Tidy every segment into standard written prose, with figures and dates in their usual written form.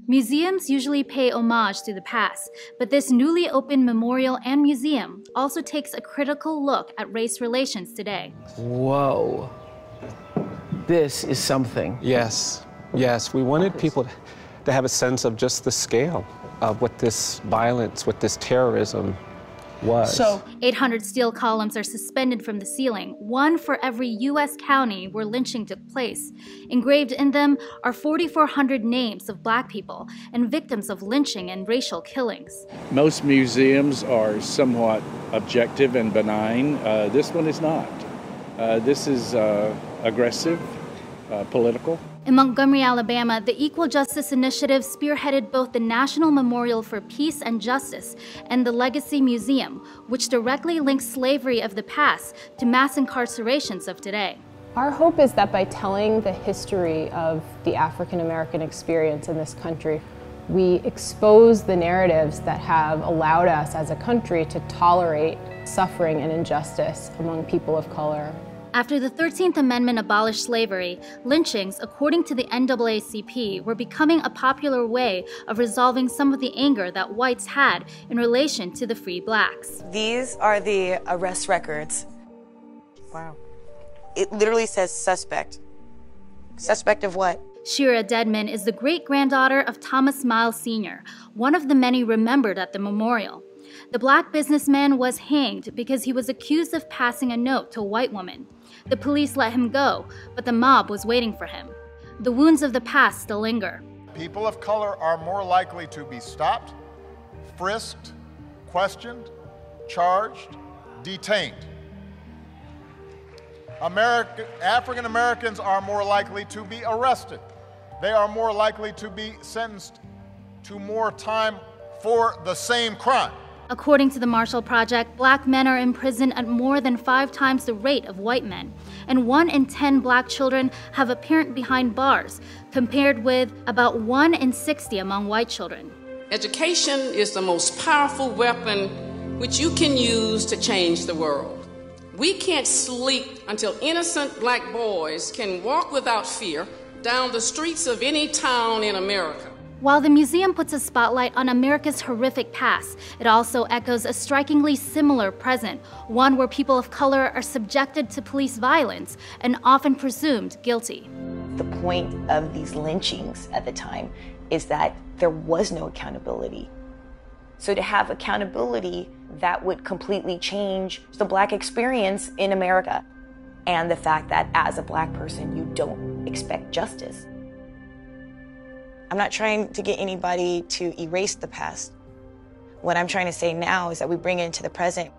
Museums usually pay homage to the past, but this newly opened memorial and museum also takes a critical look at race relations today. Whoa. This is something. Yes, yes. We wanted people to have a sense of just the scale of what this violence, what this terrorism was. So, 800 steel columns are suspended from the ceiling, one for every U.S. county where lynching took place. Engraved in them are 4,400 names of Black people and victims of lynching and racial killings. Most museums are somewhat objective and benign. This one is not. This is aggressive, political. In Montgomery, Alabama, the Equal Justice Initiative spearheaded both the National Memorial for Peace and Justice and the Legacy Museum, which directly links slavery of the past to mass incarcerations of today. Our hope is that by telling the history of the African American experience in this country, we expose the narratives that have allowed us as a country to tolerate suffering and injustice among people of color. After the 13th Amendment abolished slavery, lynchings, according to the NAACP, were becoming a popular way of resolving some of the anger that whites had in relation to the free Blacks. These are the arrest records. Wow. It literally says suspect. Suspect of what? Shira Dedman is the great-granddaughter of Thomas Miles Sr., one of the many remembered at the memorial. The Black businessman was hanged because he was accused of passing a note to a white woman. The police let him go, but the mob was waiting for him. The wounds of the past still linger. People of color are more likely to be stopped, frisked, questioned, charged, detained. African Americans are more likely to be arrested. They are more likely to be sentenced to more time for the same crime. According to the Marshall Project, Black men are imprisoned at more than 5 times the rate of white men, and 1 in 10 Black children have a parent behind bars, compared with about 1 in 60 among white children. Education is the most powerful weapon which you can use to change the world. We can't sleep until innocent Black boys can walk without fear down the streets of any town in America. While the museum puts a spotlight on America's horrific past, it also echoes a strikingly similar present, one where people of color are subjected to police violence and often presumed guilty. The point of these lynchings at the time is that there was no accountability. So to have accountability, that would completely change the Black experience in America, and the fact that as a Black person, you don't expect justice. I'm not trying to get anybody to erase the past. What I'm trying to say now is that we bring it into the present.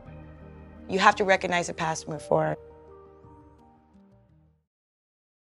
You have to recognize the past and move forward.